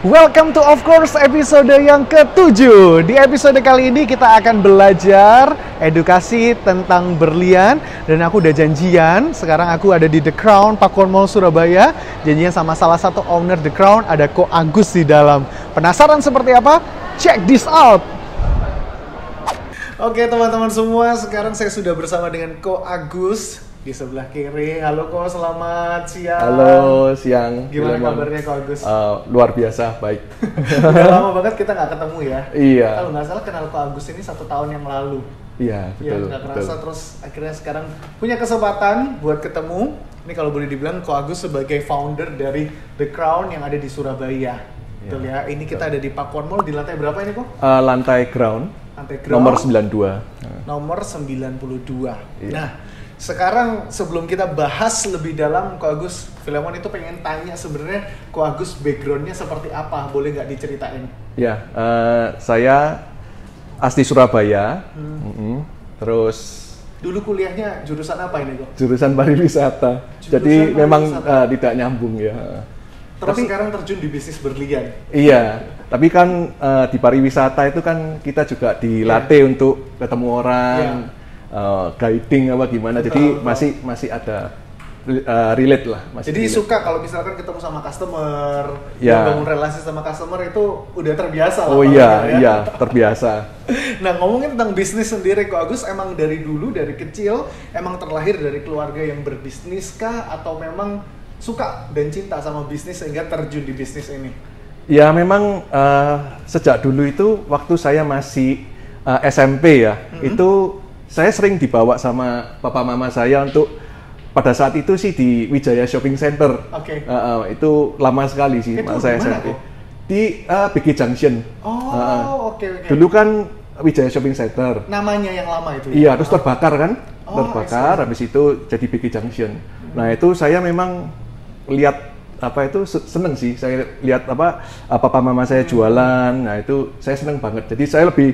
Welcome to Of Course episode yang ke-7. Di episode kali ini kita akan belajar edukasi tentang berlian. Dan aku udah janjian, sekarang aku ada di The Crown, Pakuan Mall, Surabaya. Janjian sama salah satu owner The Crown, ada Ko Agus di dalam. Penasaran seperti apa? Check this out! Oke teman-teman semua, sekarang saya sudah bersama dengan Ko Agus di sebelah kiri. Halo Ko, selamat siang. Halo, siang. Gimana kabarnya Ko Agus? Luar biasa, baik. Udah lama banget kita nggak ketemu ya. Iya. Kalau nggak salah kenal Ko Agus ini 1 tahun yang lalu. Iya, betul. Ya, nggak kerasa terus akhirnya sekarang punya kesempatan buat ketemu. Ini kalau boleh dibilang Ko Agus sebagai founder dari The Crown yang ada di Surabaya. Betul ya. Ini kita ada di Pakuan Mall di lantai berapa ini Ko? Lantai ground. Lantai ground. Nomor 92. Nomor 92. Iya. Nah, sekarang sebelum kita bahas lebih dalam, Ko Agus, Filemon itu pengen tanya sebenarnya Ko Agus backgroundnya seperti apa? Boleh nggak diceritain? Ya, saya asli Surabaya. Terus Dulu kuliahnya jurusan apa ini Ko? jurusan pariwisata. Jadi memang tidak nyambung ya. Terus sekarang terjun di bisnis berlian? Iya, tapi kan di pariwisata itu kan kita juga dilatih untuk ketemu orang. Guiding apa gimana, jadi masih ada relate lah. Jadi relate. Suka kalau misalkan ketemu sama customer, bangun relasi sama customer itu udah terbiasa lah. Oh iya, terbiasa. Nah, ngomongin tentang bisnis sendiri, Ko Agus emang dari dulu, dari kecil, emang terlahir dari keluarga yang berbisnis kah? Atau memang suka dan cinta sama bisnis sehingga terjun di bisnis ini? Ya memang sejak dulu itu, waktu saya masih SMP ya, itu saya sering dibawa sama papa mama saya untuk pada saat itu sih di Wijaya Shopping Center. Oke. Itu lama sekali sih saya SMP. Di BG Junction. Oke. Dulu kan Wijaya Shopping Center. Namanya yang lama itu ya? Iya, terus terbakar kan? Terbakar, habis itu jadi BG Junction. Nah, itu saya memang lihat seneng sih. Saya lihat papa mama saya jualan. Nah, itu saya seneng banget. Jadi saya lebih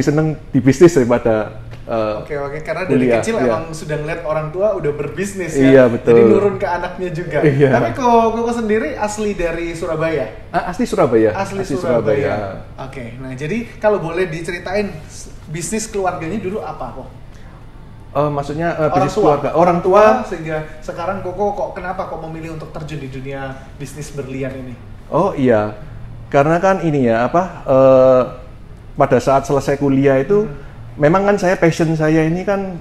seneng di bisnis daripada Oke, karena dari kecil emang sudah ngeliat orang tua udah berbisnis ya. Iya, betul. Jadi nurun ke anaknya juga. Iya. Tapi Koko sendiri asli dari Surabaya? Asli Surabaya. Asli Surabaya. Oke, nah jadi kalau boleh diceritain bisnis keluarganya dulu apa kok? Maksudnya bisnis keluarga orang tua sehingga sekarang Koko kenapa memilih untuk terjun di dunia bisnis berlian ini? Oh iya, karena kan ini ya pada saat selesai kuliah itu memang kan passion saya ini kan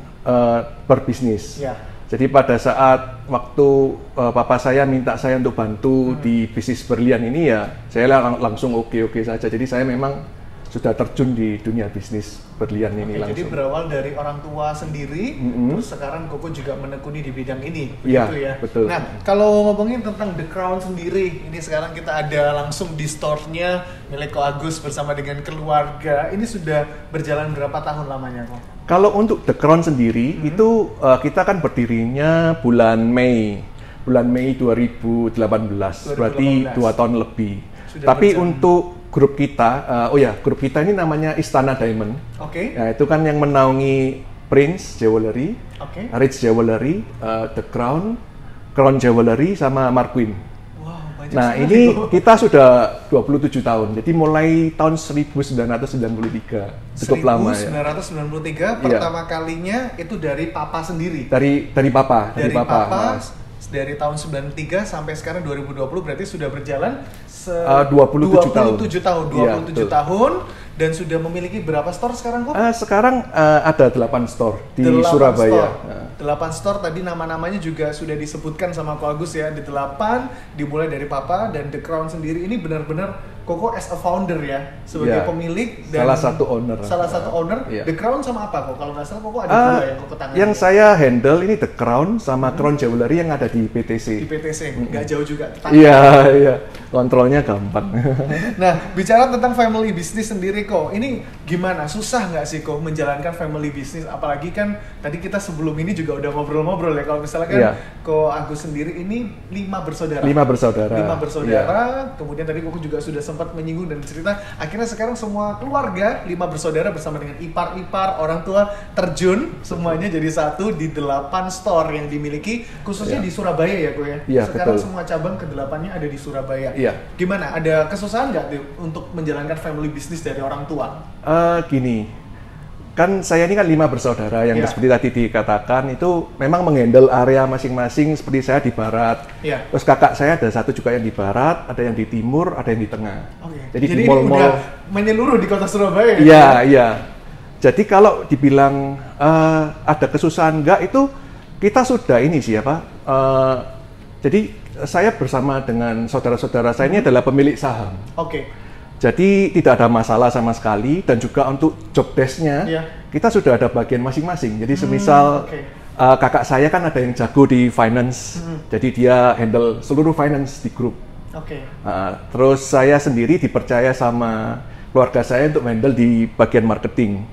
berbisnis. Ya. Jadi pada saat waktu papa saya minta saya untuk bantu di bisnis berlian ini ya, saya langsung oke saja. Jadi saya memang sudah terjun di dunia bisnis berlian ini langsung. Jadi berawal dari orang tua sendiri, terus sekarang Koko juga menekuni di bidang ini, begitu ya? Betul. Nah, kalau ngomongin tentang The Crown sendiri, ini sekarang kita ada langsung di store-nya milik Ko Agus bersama dengan keluarga. Ini sudah berjalan berapa tahun lamanya, Ko? Kalau untuk The Crown sendiri, itu kita kan berdirinya bulan Mei 2018, berarti 2 tahun lebih. Sudah tapi berjalan. untuk grup kita, grup kita ini namanya Istana Diamond. Oke. Ya, itu kan yang menaungi Prince Jewelry, Rich Jewelry, The Crown Jewelry, sama Marquin. Wow, banyak nah, sekali. ini kita sudah 27 tahun. Jadi mulai tahun 1993. Cukup lama ya. 1993 pertama kalinya itu dari papa sendiri. Dari papa. Dari tahun 93 sampai sekarang 2020 berarti sudah berjalan 27 tahun. 27 tahun dan sudah memiliki berapa store sekarang kok? Sekarang ada 8 store di Surabaya. 8 store tadi nama-namanya juga sudah disebutkan sama Ko Agus ya. Di 8 dimulai dari papa dan The Crown sendiri ini benar-benar Koko as a founder ya, sebagai pemilik dan salah satu owner. The Crown sama apa kok? Kalau nggak salah Koko ada 2 yang Koko tangani. Yang saya handle ini The Crown sama Crown Jewelry yang ada di PTC. Di PTC, nggak jauh juga. Iya. Kontrolnya gampang. Nah, bicara tentang family business sendiri kok, ini gimana? Susah nggak sih kok menjalankan family business? Apalagi kan tadi kita sebelum ini juga udah ngobrol-ngobrol ya. Kalau misalnya kan Ko Agus sendiri ini 5 bersaudara. 5 bersaudara. Kemudian tadi Koko juga sudah sempat menyinggung dan cerita, akhirnya sekarang semua keluarga 5 bersaudara bersama dengan ipar-ipar, orang tua terjun semuanya jadi satu di 8 store yang dimiliki khususnya di Surabaya ya Ko ya. Iya, sekarang betul. semua cabang ke-8-nya ada di Surabaya. Iya. Gimana? Ada kesusahan nggak tuh untuk menjalankan family business dari orang tua? Gini, kan saya ini kan 5 bersaudara yang Iya. seperti tadi dikatakan itu memang menghandle area masing-masing. Seperti saya di barat, Iya. terus kakak saya ada satu juga yang di barat, ada yang di timur, ada yang di tengah. Oke. Jadi di ini mall-mall. udah menyeluruh di kota Surabaya ya? Iya, iya. Jadi kalau dibilang ada kesusahan enggak, itu kita sudah ini sih apa? Jadi saya bersama dengan saudara-saudara saya ini adalah pemilik saham. Oke. Jadi tidak ada masalah sama sekali, dan juga untuk job desk-nya Iya. kita sudah ada bagian masing-masing. Jadi semisal oke. kakak saya kan ada yang jago di finance, jadi dia handle seluruh finance di grup. Oke. Terus saya sendiri dipercaya sama keluarga saya untuk handle di bagian marketing.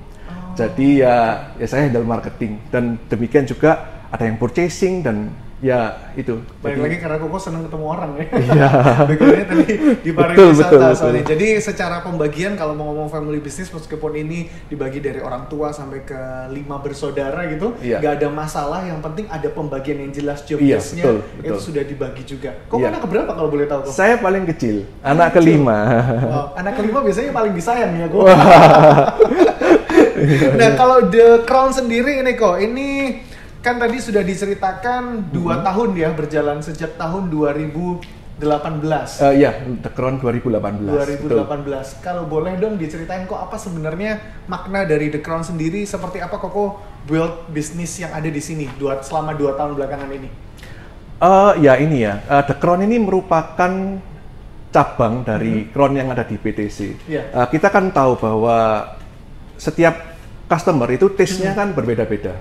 Jadi ya saya handle marketing, dan demikian juga ada yang purchasing, dan ya itu. Balik lagi karena Koko senang ketemu orang ya. Iya. Backgroundnya tadi di Betul. pariwisata soalnya. Jadi secara pembagian kalau mau ngomong family business, meskipun ini dibagi dari orang tua sampai ke 5 bersaudara gitu, Iya. nggak ada masalah. Yang penting ada pembagian yang jelas job Iya, desk-nya betul. itu sudah dibagi juga. Kok Iya. anak keberapa kalau boleh tahu Kok? Saya paling kecil, anak kelima. Oh, anak kelima biasanya paling disayang ya Kok. Nah kalau The Crown sendiri ini Kok, ini kan tadi sudah diceritakan 2 tahun ya berjalan sejak tahun 2018. Iya, The Crown 2018. 2018. Kalau boleh dong diceritain kok apa sebenarnya makna dari The Crown sendiri, seperti apa Koko build bisnis yang ada di sini selama 2 tahun belakangan ini? Ya ini ya, The Crown ini merupakan cabang dari Crown yang ada di PTC. Iya. Kita kan tahu bahwa setiap customer itu taste-nya kan berbeda-beda.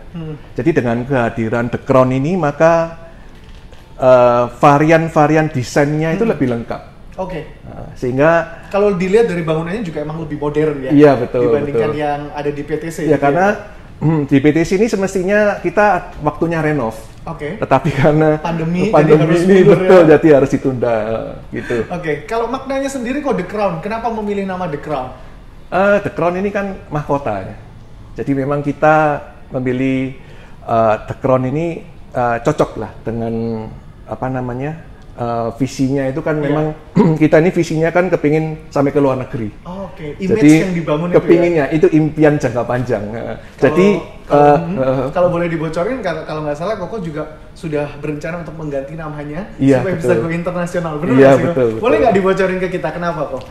Jadi dengan kehadiran The Crown ini, maka varian-varian desainnya itu lebih lengkap. Oke. Sehingga Kalau dilihat dari bangunannya juga emang lebih modern ya. Iya, betul, dibandingkan betul. yang ada di PTC. ya gitu karena di PTC ini semestinya kita waktunya renov. Oke. Tetapi karena Pandemi, jadi harus ini mundur betul, ya. jadi harus ditunda gitu. Oke. Kalau maknanya sendiri kok The Crown, kenapa memilih nama The Crown? The Crown ini kan mahkota ya. Jadi memang kita memilih The Crown ini cocok lah dengan apa namanya visinya itu kan memang kita ini visinya kan kepingin sampai ke luar negeri. Oh, oke. Image Jadi yang dibangun kepinginnya itu impian jangka panjang. Kalau boleh dibocorin, kalau nggak salah Koko juga sudah berencana untuk mengganti namanya Iya, supaya bisa betul. go internasional. Benar Iya, nggak sih, Ko? betul, Boleh betul. nggak dibocorin ke kita kenapa kok?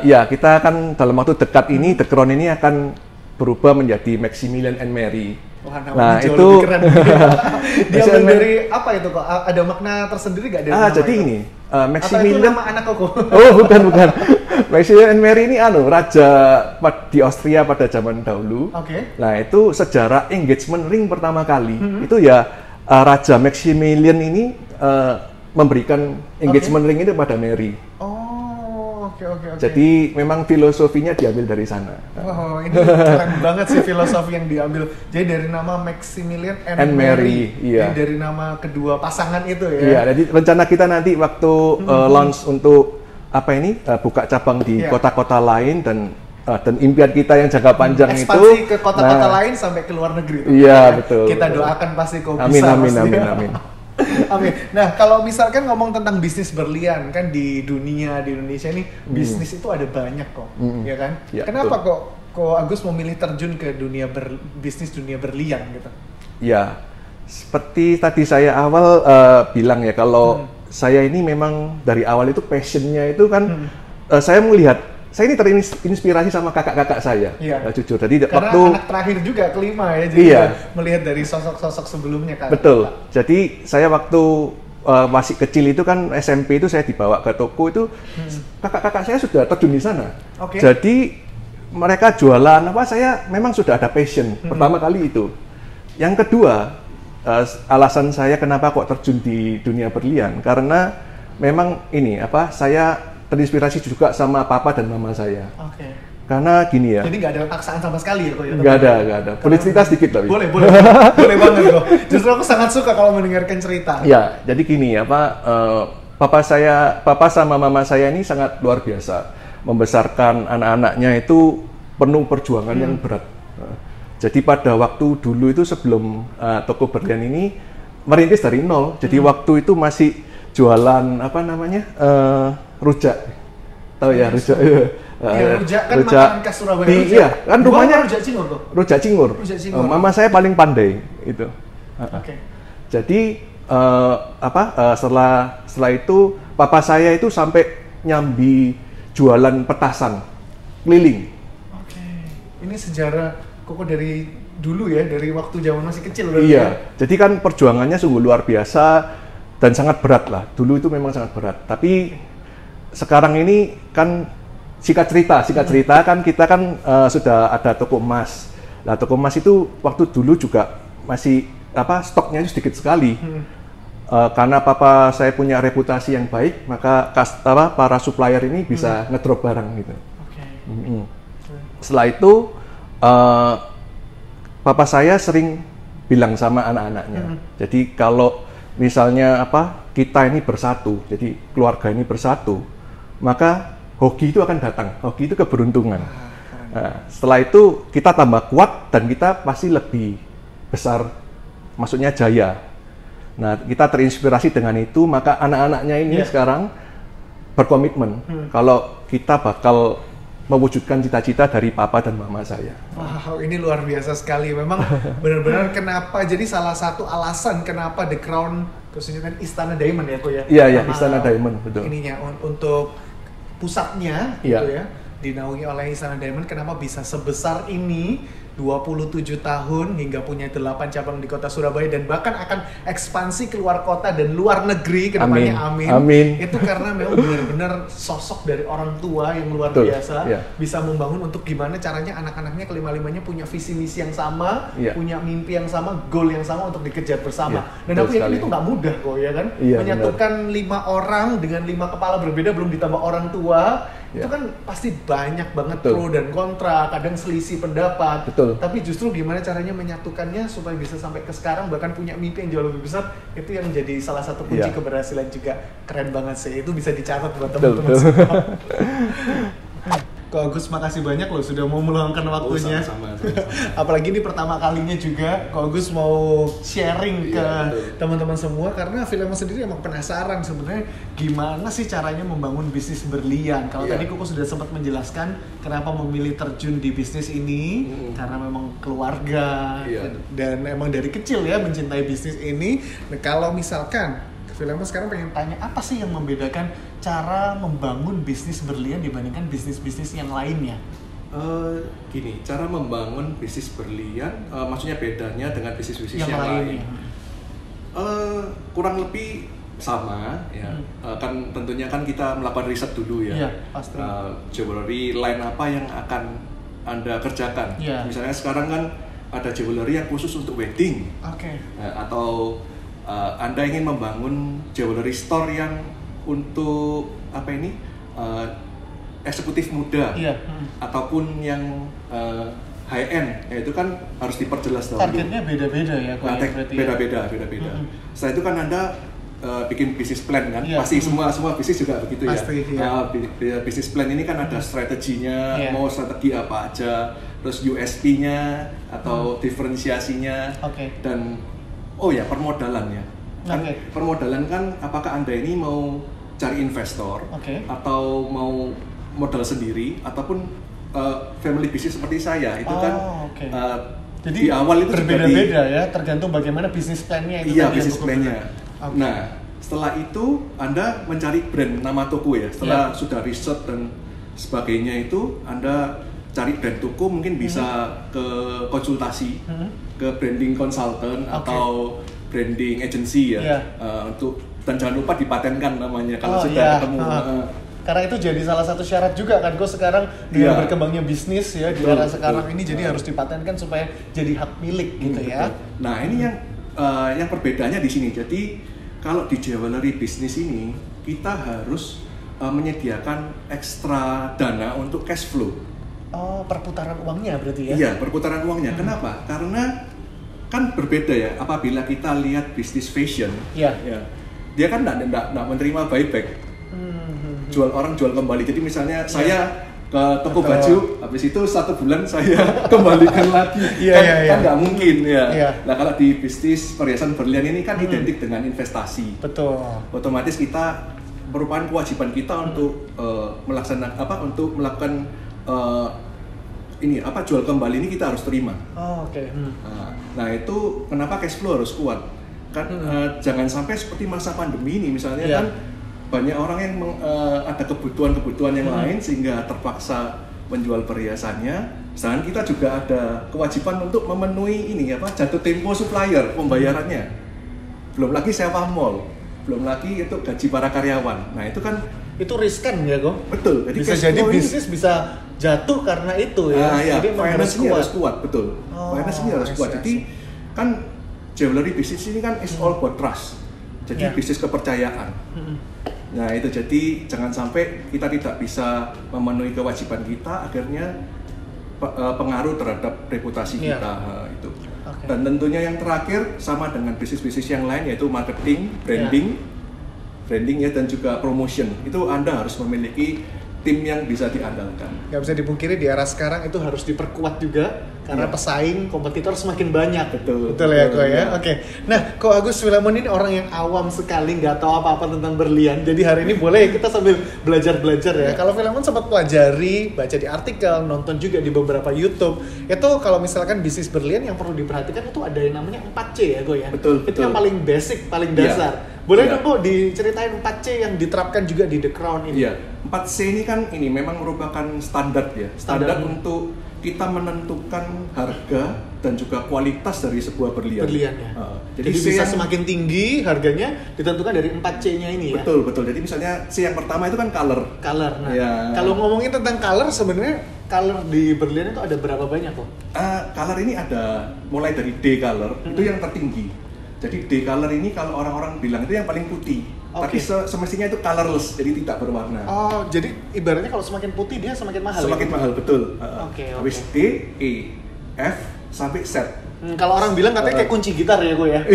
Ya kita kan dalam waktu dekat ini The Crown ini akan berubah menjadi Maximilian and Mary. Wah, Nah namanya jauh itu lebih keren. Diambil Maximilian- dari apa itu kok? Ada makna tersendiri nggak dari nama jadi itu? ini Atau itu Maximilian. nama anak Koko? Oh bukan. Maximilian and Mary ini raja di Austria pada zaman dahulu. Oke. Nah itu sejarah engagement ring pertama kali itu ya Raja Maximilian ini memberikan engagement ring itu pada Mary. Oh, oke. Jadi memang filosofinya diambil dari sana. Wow, ini keren banget sih filosofi yang diambil. Jadi dari nama Maximilian and Mary, iya. Jadi dari nama kedua pasangan itu ya. Iya, jadi rencana kita nanti waktu launch untuk apa ini buka cabang di Iya. kota-kota lain, dan impian kita yang jangka panjang itu Ekspansi ke kota-kota lain sampai ke luar negeri. Iya, betul, Kita betul. doakan pasti kau Amin, bisa. amin, pasti. amin, amin. Amin. Nah, kalau misalkan ngomong tentang bisnis berlian kan di dunia di Indonesia ini bisnis itu ada banyak kok, ya kan? Ya, Kenapa kok Agus memilih terjun ke dunia bisnis dunia berlian gitu? Ya, seperti tadi saya awal bilang ya, kalau saya ini memang dari awal itu passionnya itu kan saya melihat, saya ini terinspirasi sama kakak-kakak saya, Iya. jujur. Jadi Karena waktu anak terakhir juga kelima ya, jadi Iya. melihat dari sosok-sosok sebelumnya kan. betul. Jadi saya waktu masih kecil itu kan SMP itu saya dibawa ke toko itu, kakak-kakak saya sudah terjun di sana. Oke. Jadi mereka jualan apa, saya memang sudah ada passion. Pertama kali itu. Yang kedua, alasan saya kenapa kok terjun di dunia berlian, karena memang ini apa, saya terinspirasi juga sama papa dan mama saya. Oke. Karena gini ya, Jadi nggak ada paksaan sama sekali ya kok ya? nggak ada. Boleh cerita sedikit tapi. Boleh, boleh banget kok. Justru aku sangat suka kalau mendengarkan cerita. Ya, jadi gini apa, Papa sama mama saya ini sangat luar biasa. Membesarkan anak-anaknya itu penuh perjuangan yang berat. Jadi pada waktu dulu itu sebelum toko berlian ini merintis dari nol. Jadi waktu itu masih jualan apa namanya rujak. Tahu ya rujak? Rujak kan makanan khas Surabaya. Iya, kan rumahnya rujak cingur tuh. Rujak cingur. Mama saya paling pandai itu. Jadi setelah itu papa saya itu sampai nyambi jualan petasan keliling. Ini sejarah Koko dari dulu ya, dari waktu zaman masih kecil. Iya. Jadi kan perjuangannya sungguh luar biasa dan sangat berat lah. Dulu itu memang sangat berat. Tapi sekarang ini kan singkat cerita kan kita kan sudah ada toko emas. Nah, toko emas itu waktu dulu juga masih stoknya itu sedikit sekali. Karena papa saya punya reputasi yang baik, maka para supplier ini bisa ngedrop barang gitu. Setelah itu papa saya sering bilang sama anak-anaknya. Jadi kalau misalnya kita ini bersatu, jadi keluarga ini bersatu, maka hoki itu akan datang. Hoki itu keberuntungan. Nah, setelah itu kita tambah kuat dan kita pasti lebih besar, maksudnya jaya. Nah, kita terinspirasi dengan itu, maka anak-anaknya ini sekarang berkomitmen kalau kita bakal mewujudkan cita-cita dari papa dan mama saya. Wow, ini luar biasa sekali. Memang benar-benar kenapa, jadi salah satu alasan kenapa The Crown, khususnya kan Istana Diamond ya, Ko ya? Iya, Istana Diamond, betul. Ininya, untuk pusatnya, gitu ya, dinaungi oleh Istana Diamond, kenapa bisa sebesar ini, 27 tahun hingga punya 8 cabang di kota Surabaya dan bahkan akan ekspansi keluar kota dan luar negeri ke depannya. Amin. Itu karena memang benar-benar sosok dari orang tua yang luar biasa, bisa membangun untuk gimana caranya anak-anaknya kelima-limanya punya visi misi yang sama, punya mimpi yang sama, goal yang sama untuk dikejar bersama. Dan aku yakin itu nggak mudah kok ya kan, menyatukan 5 orang dengan 5 kepala berbeda, belum ditambah orang tua. Itu kan pasti banyak banget pro dan kontra, kadang selisih pendapat. Tapi justru gimana caranya menyatukannya supaya bisa sampai ke sekarang, bahkan punya mimpi yang jauh lebih besar, itu yang jadi salah satu kunci keberhasilan juga. Keren banget sih, itu bisa dicatat buat teman-teman semua. Ko Agus, makasih banyak loh sudah mau meluangkan waktunya. Sama. Apalagi ini pertama kalinya juga Ko Agus mau sharing ke teman-teman semua, karena Filemo sendiri emang penasaran sebenarnya gimana sih caranya membangun bisnis berlian. Kalau tadi Koko sudah sempat menjelaskan kenapa memilih terjun di bisnis ini, karena memang keluarga dan emang dari kecil ya mencintai bisnis ini. Nah, kalau misalkan Filemo sekarang pengen tanya, apa sih yang membedakan cara membangun bisnis berlian dibandingkan bisnis-bisnis yang lainnya? Gini, cara membangun bisnis berlian, maksudnya bedanya dengan bisnis-bisnis yang lain. Kurang lebih sama, ya. Kan tentunya kan kita melakukan riset dulu ya. Pasti. Jewelry line apa yang akan Anda kerjakan? Misalnya sekarang kan ada jewelry yang khusus untuk wedding, atau Anda ingin membangun jewelry store yang untuk eksekutif muda, ataupun yang high end, itu kan harus diperjelas dulu. Targetnya beda-beda ya, beda-beda. Setelah itu kan Anda bikin bisnis plan kan, pasti semua bisnis juga begitu ya. Bisnis plan ini kan ada strateginya, mau strategi apa aja, terus USP-nya atau diferensiasinya, dan permodalan ya. Permodalan kan, apakah Anda ini mau cari investor, atau mau modal sendiri, ataupun family business seperti saya itu jadi di awal itu berbeda-beda ya, tergantung bagaimana bisnis plan-nya itu. Bisnis plan-nya. Nah, setelah itu Anda mencari brand nama toko ya. Setelah sudah riset dan sebagainya itu, Anda cari brand toko, mungkin bisa ke konsultasi, ke branding consultant atau branding agency ya. Dan jangan lupa dipatenkan namanya kalau sudah ketemu. Karena itu jadi salah satu syarat juga kan, kok sekarang dengan berkembangnya bisnis ya di era sekarang ini, jadi harus dipatenkan supaya jadi hak milik gitu ya. Nah, ini yang perbedaannya di sini. Jadi kalau di jewelry bisnis ini kita harus menyediakan ekstra dana untuk cash flow. Perputaran uangnya berarti ya? Iya, perputaran uangnya. Kenapa? Karena kan berbeda ya apabila kita lihat bisnis fashion. dia kan nggak menerima buyback. Orang jual kembali. Jadi misalnya saya ke toko baju, habis itu 1 bulan saya kembalikan lagi, kan nggak mungkin ya. Nah kalau di bisnis perhiasan berlian ini kan identik dengan investasi. Betul. Otomatis kita merupakan kewajiban kita untuk melakukan jual kembali ini kita harus terima. Nah itu kenapa cash flow harus kuat kan. Jangan sampai seperti masa pandemi ini misalnya kan banyak orang yang ada kebutuhan yang lain sehingga terpaksa menjual perhiasannya. Sedangkan kita juga ada kewajiban untuk memenuhi jatuh tempo supplier pembayarannya. Belum lagi sewa mall, belum lagi itu gaji para karyawan. Nah itu kan riskan ya kok. Betul. Jadi bisa jadi bisnis bisa jatuh karena itu ya. Jadi finance-nya harus kuat, betul. Finance-nya harus kuat. Jadi kan jewelry bisnis ini kan is all about trust. Jadi bisnis kepercayaan. Nah itu jadi jangan sampai kita tidak bisa memenuhi kewajiban kita, akhirnya pengaruh terhadap reputasi kita itu. Dan tentunya yang terakhir sama dengan bisnis-bisnis yang lain yaitu marketing, branding ya, dan juga promotion. Itu Anda harus memiliki tim yang bisa diandalkan. Gak bisa dipungkiri di era sekarang itu harus diperkuat juga karena pesaing kompetitor semakin banyak. Betul ya kok ya. Oke. Nah, Ko Agus Philemon ini orang yang awam sekali, nggak tahu apa-apa tentang berlian. Jadi hari ini boleh kita sambil belajar ya. Kalau Philemon sempat pelajari, baca di artikel, nonton juga di beberapa YouTube. Itu kalau misalkan bisnis berlian yang perlu diperhatikan itu ada yang namanya 4C ya, Ko ya. Betul. Itu yang paling basic, paling dasar. Boleh dong Ko diceritain 4C yang diterapkan juga di The Crown ini? Iya. 4C ini kan memang merupakan standar ya. Standar untuk kita menentukan harga dan juga kualitas dari sebuah berlian. Jadi bisa semakin tinggi harganya ditentukan dari 4C-nya ini ya. Betul. Jadi misalnya C yang pertama itu kan color. Nah, kalau ngomongin tentang color, sebenarnya color di berlian itu ada berapa banyak kok? Color ini ada mulai dari D color, itu yang tertinggi. Jadi D color ini kalau orang-orang bilang itu yang paling putih. Tapi semestinya itu colorless, jadi tidak berwarna. Oh, jadi ibaratnya kalau semakin putih dia semakin mahal. Semakin mahal, betul. Habis D, E, F, sampai Z. Kalau orang bilang katanya kayak kunci gitar ya, gue ya.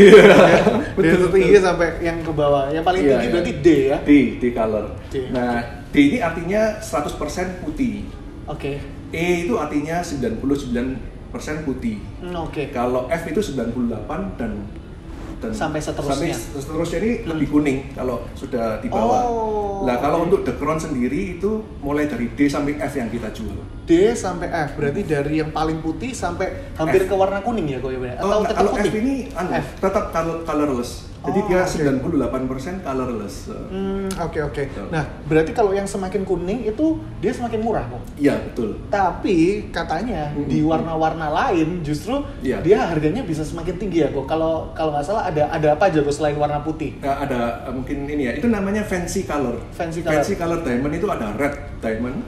Betul. Tinggi sampai yang ke bawah. Yang paling tinggi berarti D ya. D color. Nah, D ini artinya 100% putih. E itu artinya 99% putih. Kalau F itu 98 dan sampai seterusnya. Seterusnya ini lebih kuning kalau sudah di bawah. Nah, kalau untuk The Crown sendiri itu mulai dari D sampai F yang kita jual. D sampai F berarti dari yang paling putih sampai hampir ke warna kuning ya, kok ya? Atau tetap kalau putih? F ini tetap colorless. Jadi dia 98% colorless. Oke. Nah, berarti kalau yang semakin kuning itu dia semakin murah kok? Iya, betul. Tapi katanya di warna-warna lain justru dia harganya bisa semakin tinggi ya kok. Kalau nggak salah ada apa aja kok selain warna putih? Ada mungkin ini ya, itu namanya fancy color. Fancy color diamond itu ada red diamond,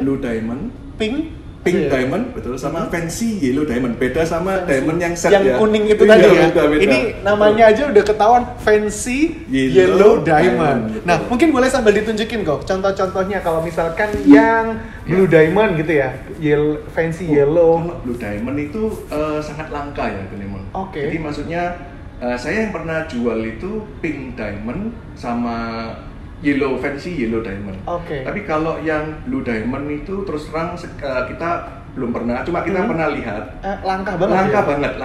blue diamond, pink diamond, betul, sama fancy yellow diamond. Beda sama diamond yang set yang kuning itu tadi ya. Beda. Ini namanya aja udah ketahuan fancy yellow diamond. Nah, mungkin boleh sambil ditunjukin kok contoh-contohnya kalau misalkan yang blue diamond gitu ya. Fancy yellow. Blue diamond itu sangat langka ya, Philemon. Jadi maksudnya saya yang pernah jual itu pink diamond sama fancy yellow diamond. Tapi kalau yang blue diamond itu terus terang kita belum pernah, cuma kita pernah lihat. Langka banget.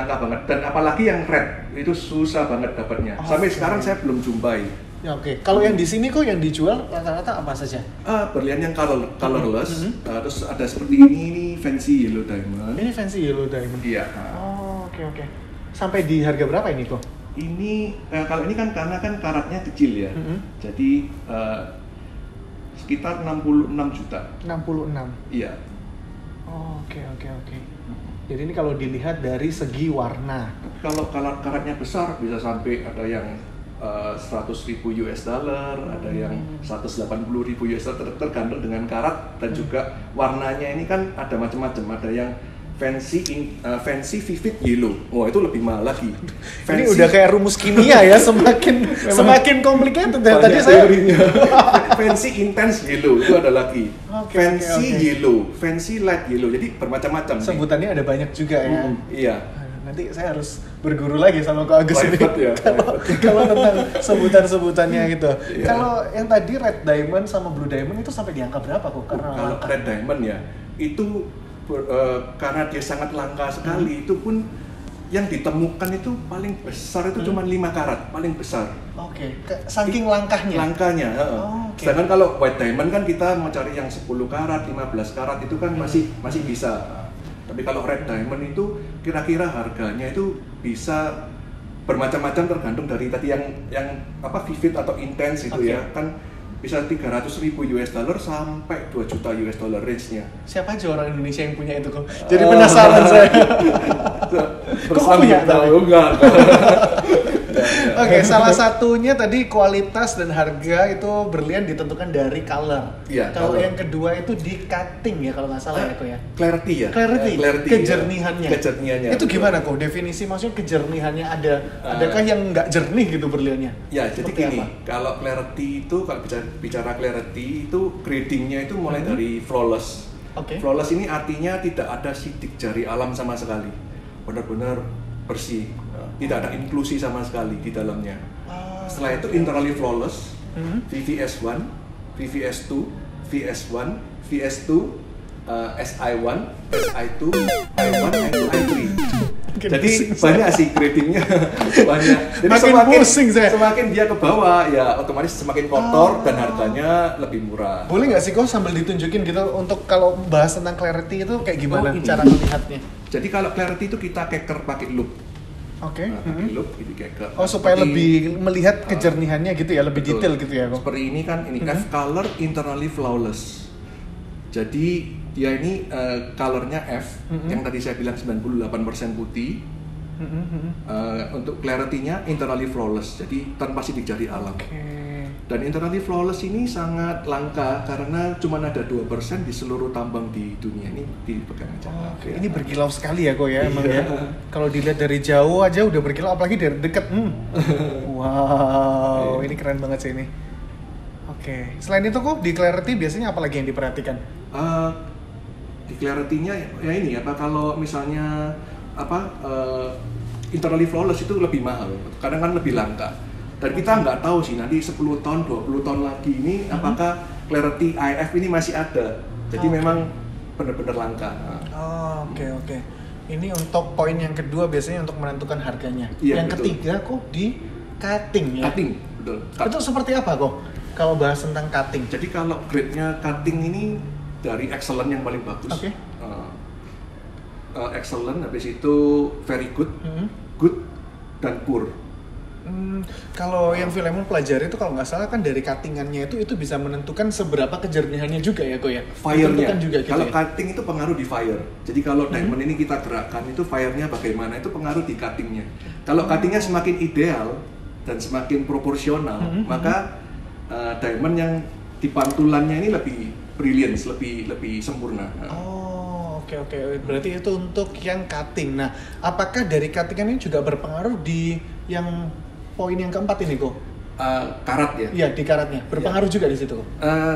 Dan apalagi yang red itu susah banget dapatnya. Sampai sekarang saya belum jumpai. Kalau yang di sini kok yang dijual rata-rata apa saja? Berlian yang colorless. Terus ada seperti ini fancy yellow diamond. Ini fancy yellow diamond. Iya. Oke. Sampai di harga berapa ini kok? Ini kalau ini kan karena kan karatnya kecil ya, jadi sekitar 66 juta. 66. Iya. Oke. Jadi ini kalau dilihat dari segi warna. Kalau karatnya besar bisa sampai ada yang 100.000 US dollar, ada yang 180.000 US dollar, tergantung dengan karat dan juga warnanya ini kan ada macam-macam, ada yang fancy vivid yellow. Itu lebih mahal lagi. Ini udah kayak rumus kimia ya, semakin complicated ya. Tadi saya fancy intense yellow itu ada lagi. Fancy yellow, fancy light yellow. Jadi bermacam-macam. Sebutannya ada banyak juga ya. Iya. nanti saya harus berguru lagi sama Ko Agus ini. Private ya, Kalau tentang sebutan-sebutannya gitu. Iya. Kalau yang tadi Red Diamond sama Blue Diamond itu sampai di angka berapa kok? Karena Kalau langka. Red Diamond ya, itu karena dia sangat langka sekali, itu pun yang ditemukan itu paling besar itu cuma 5 karat, paling besar. Oke, saking langkahnya. Langkanya, oke. Sedangkan kalau white diamond kan kita mau cari yang 10 karat, 15 karat itu kan masih bisa. Tapi kalau red diamond itu kira-kira harganya itu bisa bermacam-macam tergantung dari tadi yang apa vivid atau intense itu ya. Kan bisa 300.000 US dollar sampai 2 juta US dollar range-nya. Siapa aja orang Indonesia yang punya itu kok? Jadi penasaran saya. Kok punya tahu? Enggak. Oke, salah satunya tadi kualitas dan harga itu berlian ditentukan dari color. Iya, Kalau color. yang kedua itu di cutting ya kalau nggak salah ya kok ya. Clarity ya. Clarity, kejernihannya. Kejernihannya. Itu gimana kok? Definisi maksudnya kejernihannya ada. Adakah yang nggak jernih gitu berliannya? Ya, jadi Seperti gini, apa? kalau clarity itu kalau bicara clarity itu gradingnya itu mulai dari flawless. Oke. Flawless ini artinya tidak ada sidik jari alam sama sekali, benar-benar bersih, tidak ada inklusi sama sekali di dalamnya. Setelah itu internally flawless, VVS1, VVS2, VS1, VS2, SI1, SI2, I1, I2, I3. Jadi banyak sih gradingnya, banyak. Jadi Makin pusing saya. semakin dia ke bawah ya otomatis semakin kotor dan harganya lebih murah. Boleh nggak sih kok sambil ditunjukin gitu untuk kalau bahas tentang clarity itu kayak gimana ini. cara melihatnya? Jadi kalau clarity itu kita keker pakai loop. Oke. Pakai loop gitu keker. Oh, supaya Seperti- lebih melihat kejernihannya gitu ya, lebih Betul. detail gitu ya kok. Seperti ini kan, ini F color internally flawless. Jadi dia ini colornya F, yang tadi saya bilang 98% putih. Untuk clarity-nya internally flawless, jadi tanpa sidik jari alam. Dan internally flawless ini sangat langka karena cuma ada 2% di seluruh tambang di dunia ini dipegang aja. Oke, ini berkilau sekali ya kok ya emang ya. Kalau dilihat dari jauh aja udah berkilau, apalagi dari dekat. Wow, ini keren banget sih ini. Oke, selain itu kok di clarity biasanya apa lagi yang diperhatikan? Di clarity-nya ya ini apa kalau misalnya internally flawless itu lebih mahal, kadang kan lebih langka. Dan kita nggak tahu sih nanti 10 tahun, 20 tahun lagi ini apakah clarity IF ini masih ada. Jadi memang benar-benar langka. Oke. Ini untuk poin yang kedua biasanya untuk menentukan harganya. Iya, Yang betul. ketiga kok di cutting ya. Cutting, betul. Itu seperti apa kok? Kalau bahas tentang cutting. Jadi kalau grade-nya cutting ini dari excellent yang paling bagus. Oke. Excellent, habis itu very good, good, dan poor. Kalau yang Filemon pelajari itu kalau nggak salah kan dari cuttingannya itu bisa menentukan seberapa kejernihannya juga ya kok ya. Fire-nya. Ditentukan juga gitu Kalau ya. cutting itu pengaruh di fire. Jadi kalau diamond ini kita gerakkan itu fire-nya bagaimana itu pengaruh di cuttingnya. Kalau cuttingnya semakin ideal dan semakin proporsional, maka diamond yang di pantulannya ini lebih brilliance, lebih sempurna. Oke. Berarti itu untuk yang cutting. Nah, apakah dari cuttingan ini juga berpengaruh di yang poin yang keempat ini kok? Karat ya. Iya, di karatnya. Berpengaruh juga di situ kok.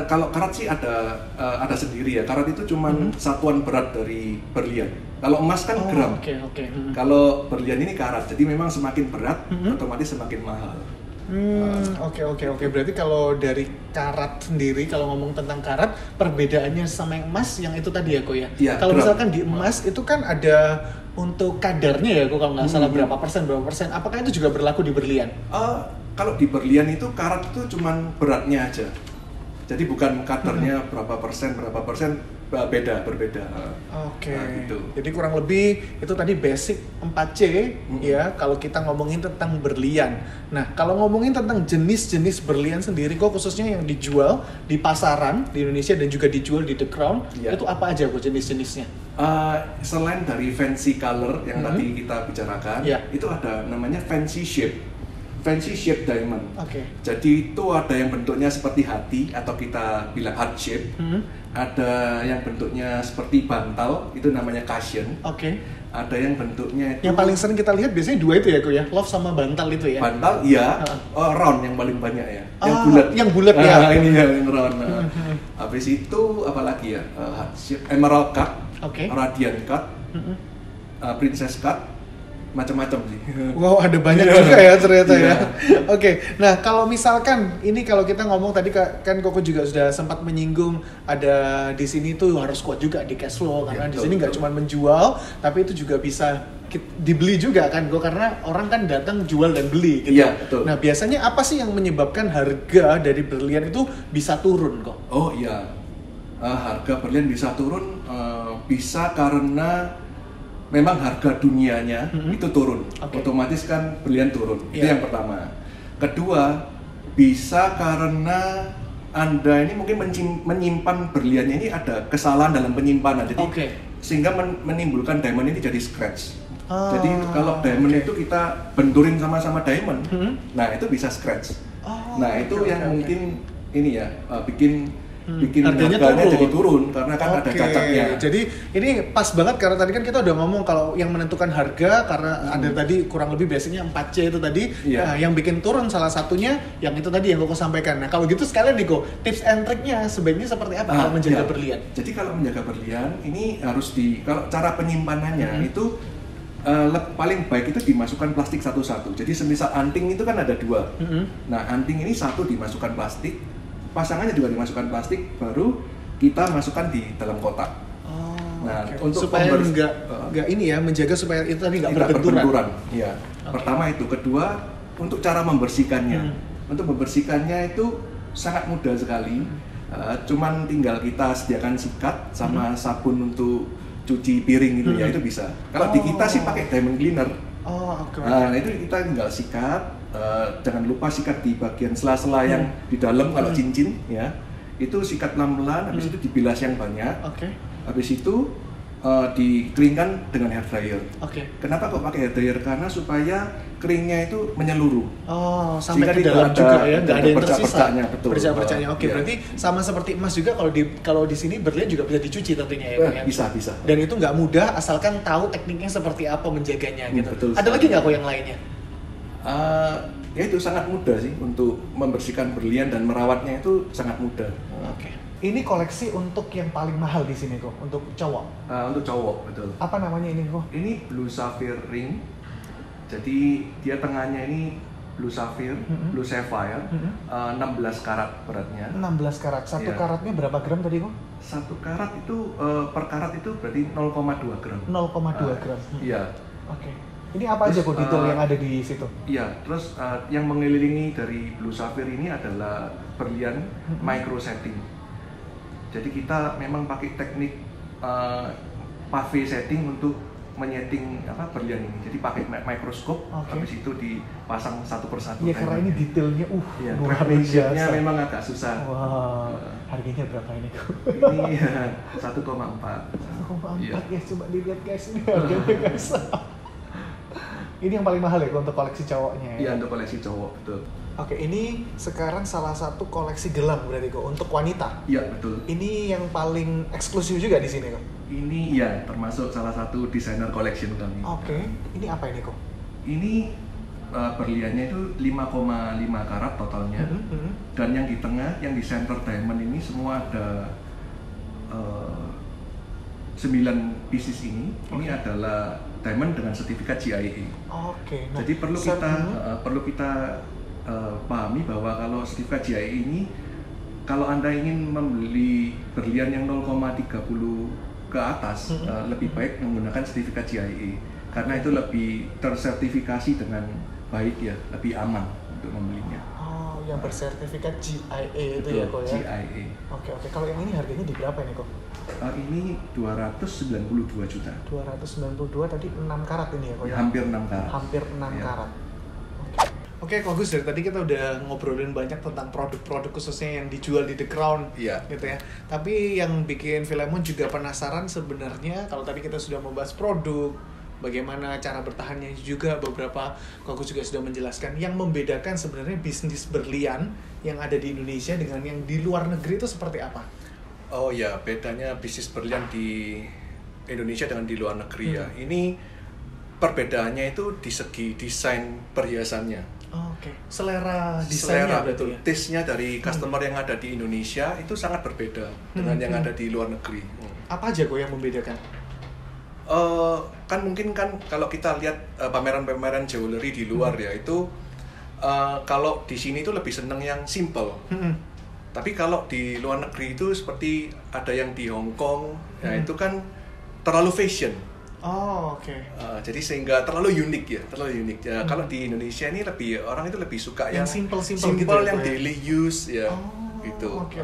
Kalau karat sih ada sendiri ya. Karat itu cuma satuan berat dari berlian. Kalau emas kan gram. Oke. Kalau berlian ini karat. Jadi memang semakin berat, otomatis semakin mahal. Oke. Berarti kalau dari karat sendiri, kalau ngomong tentang karat, perbedaannya sama yang emas yang itu tadi ya kok ya? Iya, Kalau gram. misalkan di emas itu kan ada untuk kadarnya ya kok kalau nggak salah berapa persen. Apakah itu juga berlaku di berlian? Kalau di berlian itu karat itu cuman beratnya aja. Jadi bukan kadarnya berapa persen, berbeda. Oke. Gitu. Jadi kurang lebih itu tadi basic 4C ya kalau kita ngomongin tentang berlian. Nah, kalau ngomongin tentang jenis-jenis berlian sendiri kok khususnya yang dijual di pasaran di Indonesia dan juga dijual di The Crown, Iya. itu apa aja kok jenis-jenisnya? Selain dari fancy color yang tadi kita bicarakan, Iya. itu ada namanya fancy shape diamond. Oke. Jadi itu ada yang bentuknya seperti hati atau kita bilang heart shape. Ada yang bentuknya seperti bantal, itu namanya cushion. Oke. Ada yang bentuknya itu Yang paling sering kita lihat biasanya dua itu ya kok ya, love sama bantal itu ya. bantal, iya. Round yang paling banyak ya. Yang Ah, bulat. yang bulat ya. Ini yang round. Habis itu apa lagi ya? Heart shape, emerald cut, Oke. radiant cut, princess cut, macam-macam sih. Wow, ada banyak juga ya ternyata ya. Iya. Oke, nah kalau misalkan ini kalau kita ngomong tadi kan Koko juga sudah sempat menyinggung ada di sini tuh harus kuat juga di cash flow karena Iya, di sini nggak cuma menjual tapi itu juga bisa dibeli juga kan Kok, karena orang kan datang jual dan beli gitu. Iya, betul. Nah biasanya apa sih yang menyebabkan harga dari berlian itu bisa turun kok? Oh iya, harga berlian bisa turun bisa karena memang harga dunianya itu turun, otomatis kan berlian turun. Itu yang pertama. Kedua, bisa karena Anda ini mungkin menyimpan berliannya ini ada kesalahan dalam penyimpanan, jadi sehingga menimbulkan diamond ini jadi scratch. Jadi kalau diamond itu kita benturin sama-sama diamond, nah itu bisa scratch. Nah itu yang mungkin ini ya bikin harganya jadi turun karena kan ada cacatnya. Jadi ini pas banget karena tadi kan kita udah ngomong kalau yang menentukan harga karena ada tadi kurang lebih biasanya 4C itu tadi yang bikin turun salah satunya yang itu tadi yang Koko sampaikan. Nah kalau gitu sekalian nih Koko, tips and triknya sebaiknya seperti apa kalau menjaga berlian? Jadi kalau menjaga berlian ini harus kalau cara penyimpanannya itu paling baik itu dimasukkan plastik satu-satu. Jadi semisal anting itu kan ada 2. Nah anting ini satu dimasukkan plastik, pasangannya juga dimasukkan plastik, baru kita masukkan di dalam kotak. Nah, untuk supaya nggak ini ya, menjaga supaya itu tadi nggak berbenturan. Iya. Pertama itu, kedua untuk cara membersihkannya. Untuk membersihkannya itu sangat mudah sekali. Cuman tinggal kita sediakan sikat sama sabun untuk cuci piring gitu ya, itu bisa. Kalau di kita sih pakai diamond cleaner. Nah, itu kita tinggal sikat. Jangan lupa sikat di bagian sela-sela yang di dalam kalau cincin ya. Itu sikat pelan-pelan, habis itu dibilas yang banyak. Habis itu dikeringkan dengan hair dryer. Kenapa kok pakai hair dryer? Karena supaya keringnya itu menyeluruh. Sampai ke dalam juga ya, nggak ada yang tersisa. Bercak-bercaknya. Oke, berarti sama seperti emas juga kalau di sini berlian juga bisa dicuci tentunya ya. Bisa. Dan itu nggak mudah asalkan tahu tekniknya seperti apa menjaganya gitu. Betul. Ada lagi nggak kok yang lainnya? Ya itu sangat mudah sih untuk membersihkan berlian dan merawatnya itu sangat mudah. Ini koleksi untuk yang paling mahal di sini kok, untuk cowok. Untuk cowok, betul. Apa namanya ini kok? Ini Blue Sapphire Ring. Jadi dia tengahnya ini Blue Sapphire, Blue Sapphire, 16 karat beratnya. 16 karat. Satu karatnya berapa gram tadi kok? 1 karat itu per karat itu berarti 0,2 gram. 0,2 gram. Iya. Ini apa aja kok detail yang ada di situ? Iya, terus yang mengelilingi dari Blue Sapphire ini adalah berlian micro setting. Jadi kita memang pakai teknik pave setting untuk menyeting berlian ini. Jadi pakai mikroskop, habis itu dipasang satu persatu. Iya, karena ini detailnya luar biasa. Memang agak susah. Wow. Harganya berapa ini kok? Ini 1,4. 1,4 ya, coba dilihat guys ini harganya guys. Ini yang paling mahal ya untuk koleksi cowoknya ya? Iya, untuk koleksi cowok, betul. Ini sekarang salah satu koleksi gelang berarti kok untuk wanita. Iya, betul. Ini yang paling eksklusif juga di sini kok. Ini ya termasuk salah satu desainer collection kami. Ini apa ini kok? Ini berliannya itu 5,5 karat totalnya. Dan yang di tengah, yang di center diamond ini semua ada 9 pieces ini. Ini adalah diamond dengan sertifikat GIA. Jadi perlu kita pahami bahwa kalau sertifikat GIA ini, kalau Anda ingin membeli berlian yang 0,30 ke atas, lebih baik menggunakan sertifikat GIA karena itu lebih tersertifikasi dengan baik ya, lebih aman untuk membelinya. Yang bersertifikat GIA itu ya kok ya? GIA. Oke. Kalau yang ini harganya di berapa ini kok? Ini 292 juta. 292 tadi 6 karat ini ya kok ya? Hampir 6 karat. Hampir 6 karat. Oke, Kok Gus, dari tadi kita udah ngobrolin banyak tentang produk-produk khususnya yang dijual di The Crown, gitu ya. Tapi yang bikin Filemon juga penasaran sebenarnya kalau tadi kita sudah membahas produk, bagaimana cara bertahannya juga beberapa Kok Gus juga sudah menjelaskan. Yang membedakan sebenarnya bisnis berlian yang ada di Indonesia dengan yang di luar negeri itu seperti apa? Oh ya, bedanya bisnis berlian di Indonesia dengan di luar negeri ya. Ini perbedaannya itu di segi desain perhiasannya. Selera desainnya betul. Ya? Taste-nya dari customer yang ada di Indonesia itu sangat berbeda dengan yang ada di luar negeri. Apa aja kok yang membedakan? Kan mungkin kan kalau kita lihat pameran-pameran jewelry di luar ya itu kalau di sini itu lebih seneng yang simple. Tapi kalau di luar negeri itu seperti ada yang di Hong Kong, ya itu kan terlalu fashion. Oh, oke. Jadi sehingga terlalu unik ya. Ya, kalau di Indonesia ini orang itu lebih suka yang simple gitu yang ya? Daily use ya. Gitu. Oke.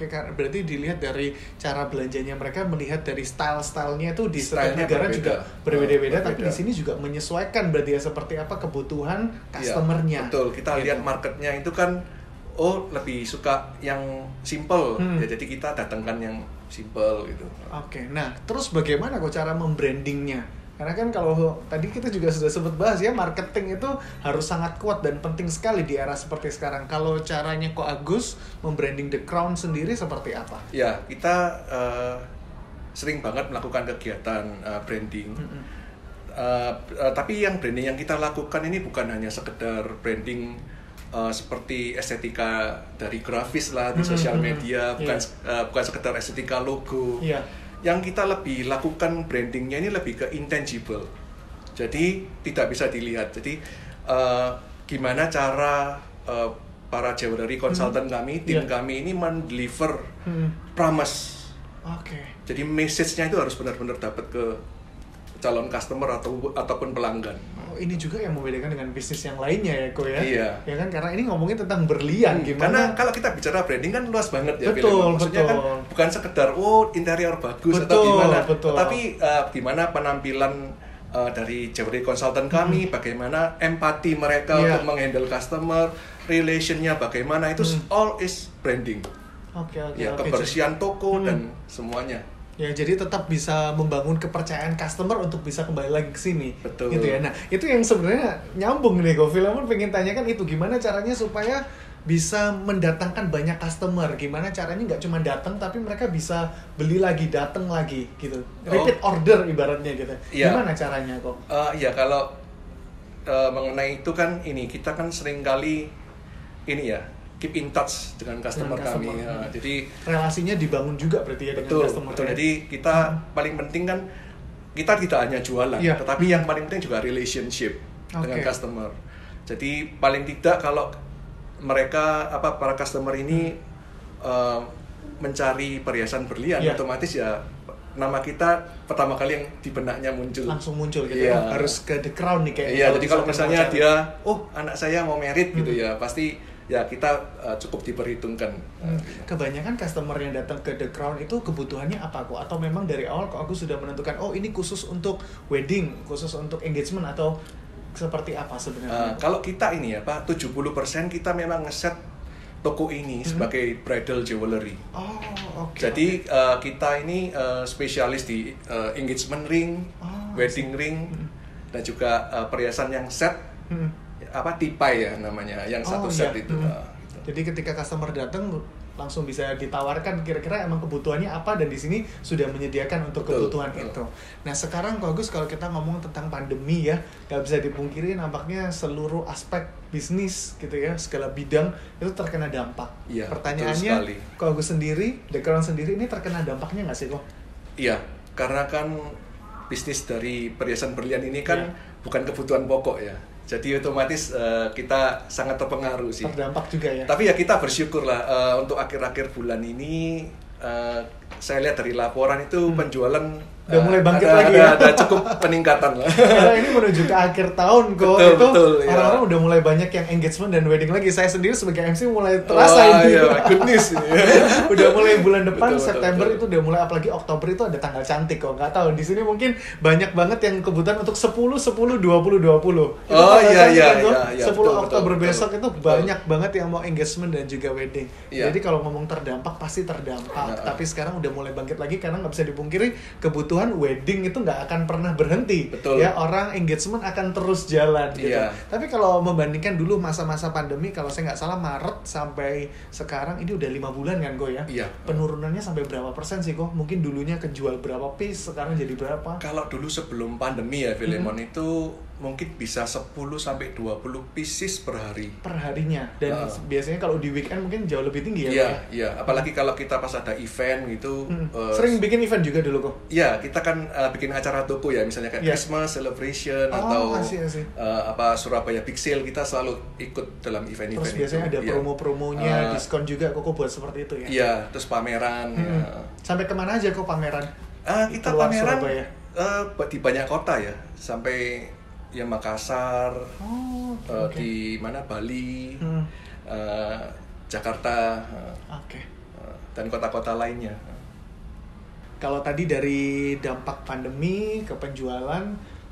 Berarti dilihat dari cara belanjanya mereka, melihat dari style-stylenya itu di setiap negara juga berbeda-beda, tapi di sini juga menyesuaikan berarti ya seperti apa kebutuhan customernya. Betul. Kita gitu. Lihat marketnya itu kan lebih suka yang simple ya, jadi kita datangkan yang simple gitu. Oke. Nah, terus bagaimana kok cara membrandingnya? Karena kan kalau tadi kita juga sudah sempat bahas ya, marketing itu harus sangat kuat dan penting sekali di era seperti sekarang. Kalau caranya Ko Agus membranding The Crown sendiri seperti apa? Ya, kita sering banget melakukan kegiatan branding. Tapi yang branding yang kita lakukan ini bukan hanya sekedar branding seperti estetika dari grafis lah di sosial media, bukan sekedar estetika logo. Yang kita lebih lakukan brandingnya ini lebih ke intangible, jadi tidak bisa dilihat. Jadi gimana cara para jewelry consultant kami, tim kami ini mendeliver promise. Jadi message-nya itu harus benar-benar dapat ke calon customer ataupun pelanggan. Ini juga yang membedakan dengan bisnis yang lainnya ya, Ko ya. Iya. Ya kan, karena ini ngomongin tentang berlian gimana. Karena kalau kita bicara branding kan luas banget ya. Betul. Maksudnya kan bukan sekedar interior bagus atau gimana, tapi gimana penampilan dari jewelry consultant kami, bagaimana empati mereka untuk menghandle customer, relationnya bagaimana, itu all is branding. Kebersihan toko dan semuanya. Ya, jadi tetap bisa membangun kepercayaan customer untuk bisa kembali lagi ke sini. Betul. Gitu ya. Nah, itu yang sebenarnya nyambung nih, Ko. Filemon pengen tanyakan itu gimana caranya supaya bisa mendatangkan banyak customer. Gimana caranya nggak cuma datang tapi mereka bisa beli lagi, datang lagi gitu. Repeat order ibaratnya gitu. Gimana caranya, Ko? Ya kalau mengenai itu kan kita kan sering kali keep in touch dengan customer kami. Jadi relasinya dibangun juga berarti ya dengan customer. Betul. Jadi kita paling penting kan kita tidak hanya jualan, tetapi yang paling penting juga relationship dengan customer. Jadi paling tidak kalau mereka para customer ini mencari perhiasan berlian, otomatis ya nama kita pertama kali yang di benaknya langsung muncul gitu ya. Harus ke The Crown nih kayaknya. Jadi kalau misalnya dia anak saya mau merit gitu ya, pasti ya kita cukup diperhitungkan. Kebanyakan customer yang datang ke The Crown itu kebutuhannya apa kok? Atau memang dari awal kok aku sudah menentukan ini khusus untuk wedding, khusus untuk engagement, atau seperti apa sebenarnya? Kalau kita 70% kita memang ngeset toko ini sebagai bridal jewelry. Jadi kita ini spesialis di engagement ring, wedding ring, dan juga perhiasan yang set. Tipai ya namanya, yang satu set itu. Jadi ketika customer datang langsung bisa ditawarkan kira-kira emang kebutuhannya apa, dan di sini sudah menyediakan untuk kebutuhan itu. Nah, sekarang Ko Agus, kalau kita ngomong tentang pandemi ya, nggak bisa dipungkiri nampaknya seluruh aspek bisnis gitu ya, segala bidang itu terkena dampak. Pertanyaannya, Ko Agus sendiri, The Crown sendiri ini terkena dampaknya nggak sih, Ko? Iya, karena kan bisnis dari perhiasan berlian ini kan bukan kebutuhan pokok ya. Jadi otomatis kita sangat terpengaruh sih. Terdampak juga ya. Tapi ya kita bersyukur lah untuk akhir-akhir bulan ini saya lihat dari laporan itu penjualan udah mulai bangkit lagi ya. Ada cukup peningkatan lah. Karena ini menuju ke akhir tahun kok. Orang-orang udah mulai banyak yang engagement dan wedding lagi. Saya sendiri sebagai MC mulai terasa ini. Good news ini. Udah mulai bulan depan September itu udah mulai, apalagi Oktober itu ada tanggal cantik kok. Nggak tahu di sini mungkin banyak banget yang kebutuhan untuk 10 20 20. Itu 10 Oktober besok itu banyak banget yang mau engagement dan juga wedding. Jadi kalau ngomong terdampak pasti terdampak. Tapi sekarang udah mulai bangkit lagi karena nggak bisa dipungkiri kebutuhan wedding itu nggak akan pernah berhenti. Ya, orang engagement akan terus jalan gitu. Tapi kalau membandingkan dulu masa-masa pandemi, kalau saya nggak salah Maret sampai sekarang ini udah 5 bulan kan, Ko ya? Penurunannya sampai berapa persen sih, Ko? Mungkin dulunya kejual berapa piece, sekarang jadi berapa? Kalau dulu sebelum pandemi ya, Filemon itu mungkin bisa 10 sampai 20 pieces per hari. Per harinya. Dan biasanya kalau di weekend mungkin jauh lebih tinggi ya? Iya, iya. Apalagi kalau kita pas ada event gitu. Sering bikin event juga dulu kok? Iya, kita kan bikin acara toko ya, misalnya kayak Christmas celebration atau Surabaya Big Sale, kita selalu ikut dalam event-event. Terus biasanya ada promo-promonya, diskon juga kok buat seperti itu ya? Iya, terus pameran. Sampai kemana aja kok pameran? Kita pameran di banyak kota ya, sampai ya Makassar, di mana Bali, Jakarta, dan kota-kota lainnya. Kalau tadi dari dampak pandemi ke penjualan,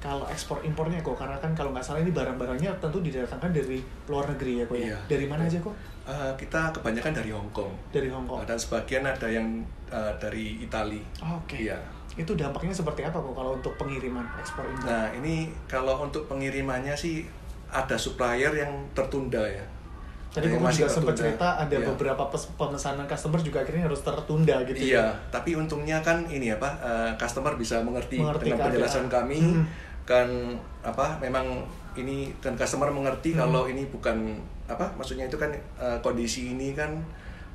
kalau ekspor impornya kok, karena kan kalau nggak salah ini barang-barangnya tentu didatangkan dari luar negeri ya kok ya? Iya. Dari mana aja kok? Kita kebanyakan dari Hong Kong. Dari Hong Kong. Dan sebagian ada yang dari Italia. Iya. Itu dampaknya seperti apa kok kalau untuk pengiriman ekspor impor? Nah, ini kalau untuk pengirimannya sih ada supplier yang tertunda ya. Tadi kamu juga sempat cerita ada beberapa pemesanan customer juga akhirnya harus tertunda gitu. Iya, tapi untungnya kan ini customer bisa mengerti dengan penjelasan kami kan memang ini, dan customer mengerti kalau ini bukan maksudnya itu kan kondisi ini kan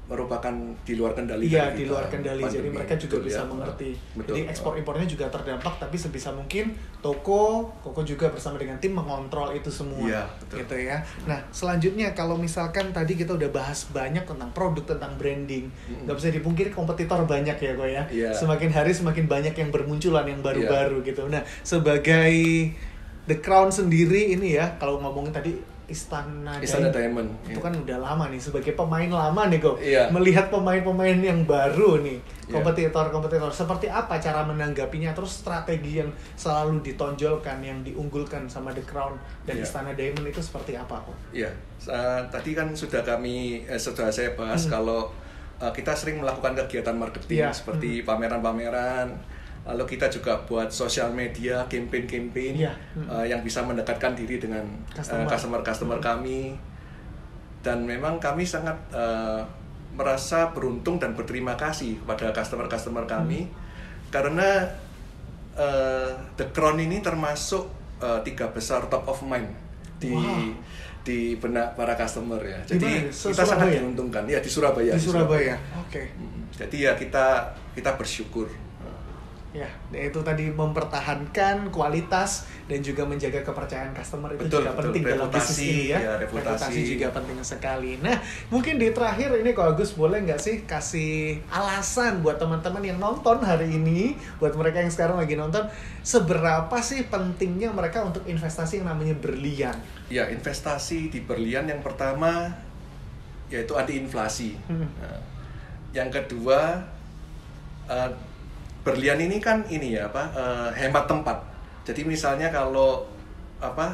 merupakan di luar kendali. Iya, di luar kendali. Jadi mereka juga bisa mengerti. Betul. Jadi ekspor impornya juga terdampak, tapi sebisa mungkin Koko juga bersama dengan tim mengontrol itu semua. Iya, betul. Gitu ya. Nah, selanjutnya kalau misalkan tadi kita udah bahas banyak tentang produk, tentang branding, nggak bisa dipungkiri kompetitor banyak ya kok ya. Iya. Semakin hari semakin banyak yang bermunculan, yang baru-baru gitu. Nah, sebagai The Crown sendiri ini ya, kalau ngomongin tadi Istana Diamond itu kan udah lama nih, sebagai pemain lama nih kok, melihat pemain-pemain yang baru nih, kompetitor seperti apa cara menanggapinya, terus strategi yang selalu ditonjolkan, yang diunggulkan sama The Crown dan Istana Diamond itu seperti apa kok? Iya, tadi kan sudah saya bahas kalau kita sering melakukan kegiatan marketing seperti pameran-pameran. Lalu kita juga buat sosial media, campaign-campaign yang bisa mendekatkan diri dengan customer kami. Dan memang kami sangat merasa beruntung dan berterima kasih kepada customer kami karena The Crown ini termasuk 3 besar top of mind di benak para customer ya. Jadi kita sangat diuntungkan ya di Surabaya. Di Surabaya. Oke. Jadi ya kita bersyukur. Ya, itu tadi mempertahankan kualitas dan juga menjaga kepercayaan customer itu juga penting dalam bisnis ini ya. Reputasi juga penting sekali. Nah, mungkin di terakhir ini Kak Agus boleh nggak sih kasih alasan buat teman-teman yang nonton hari ini, buat mereka yang sekarang lagi nonton, seberapa sih pentingnya mereka untuk investasi yang namanya berlian? Ya, investasi di berlian yang pertama yaitu anti inflasi. Nah, yang kedua berlian ini kan hemat tempat. Jadi misalnya kalau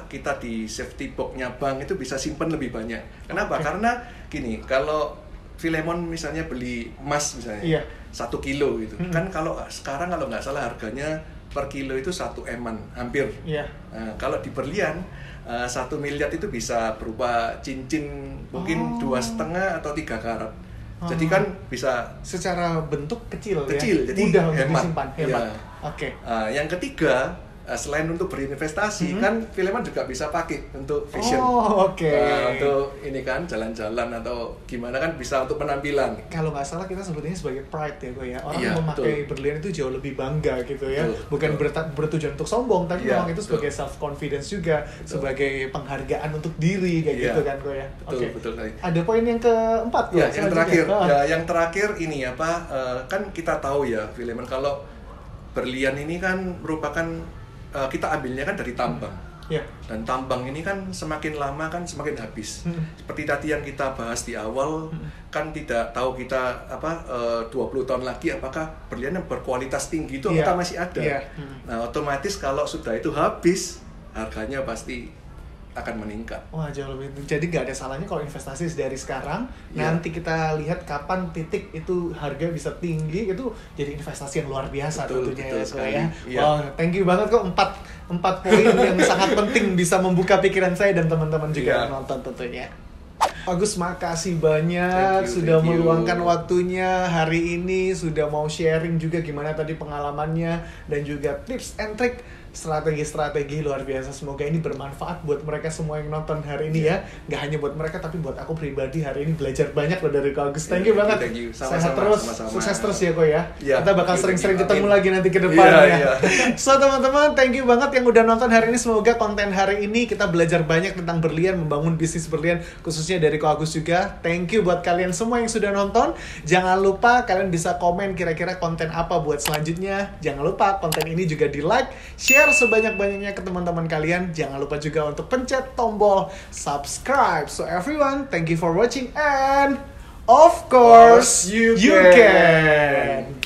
kita di safety box-nya bank itu bisa simpan lebih banyak. Kenapa? Karena gini, kalau Filemon misalnya beli emas misalnya 1 kilo gitu. Kan kalau sekarang kalau nggak salah harganya per kilo itu 1 eman hampir. Nah, kalau di berlian 1 miliar itu bisa berupa cincin mungkin 2,5 atau 3 karat. Jadi kan bisa secara bentuk kecil ya, jadi mudah untuk hemat. disimpan, hemat. Oke. Yang ketiga, selain untuk berinvestasi, kan Filemon juga bisa pakai untuk fashion. Untuk ini kan jalan-jalan atau gimana kan bisa untuk penampilan. Kalau nggak salah kita sebutnya sebagai pride ya kok ya. Orang memakai berlian itu jauh lebih bangga gitu ya. Bukan bertujuan untuk sombong, tapi memang itu sebagai self confidence juga, sebagai penghargaan untuk diri kayak gitu kan kok ya. Betul. Ada poin yang keempat kok. Yang terakhir. Yang terakhir ini kan kita tahu ya Filemon kalau berlian ini kan merupakan kita ambilnya kan dari tambang. Dan tambang ini kan semakin lama kan semakin habis. Seperti tadi yang kita bahas di awal, kan tidak tahu kita 20 tahun lagi apakah berlian yang berkualitas tinggi itu apakah masih ada. Nah, otomatis kalau sudah itu habis, harganya pasti akan meningkat. Wah, jauh lebih. Jadi nggak ada salahnya kalau investasi dari sekarang. Nanti kita lihat kapan titik itu harga bisa tinggi, itu jadi investasi yang luar biasa tentunya ya. Wow, thank you banget kok 4 poin yang sangat penting bisa membuka pikiran saya dan teman-teman juga yang nonton tentunya. Agus, makasih banyak sudah meluangkan waktunya hari ini, sudah mau sharing juga gimana tadi pengalamannya dan juga tips and trick strategi-strategi luar biasa. Semoga ini bermanfaat buat mereka semua yang nonton hari ini ya. Nggak hanya buat mereka, tapi buat aku pribadi hari ini belajar banyak loh dari Ko Agus. Thank you banget. Sehat terus, sukses terus ya Ko ya. Kita bakal sering-sering ketemu lagi nanti ke depan ya. So teman-teman, thank you banget yang udah nonton hari ini. Semoga konten hari ini kita belajar banyak tentang berlian, membangun bisnis berlian, khususnya dari Ko Agus juga. Thank you buat kalian semua yang sudah nonton. Jangan lupa kalian bisa komen kira-kira konten apa buat selanjutnya. Jangan lupa konten ini juga di like, share sebanyak-banyaknya ke teman-teman kalian. Jangan lupa juga untuk pencet tombol subscribe. So everyone, thank you for watching and of course you can.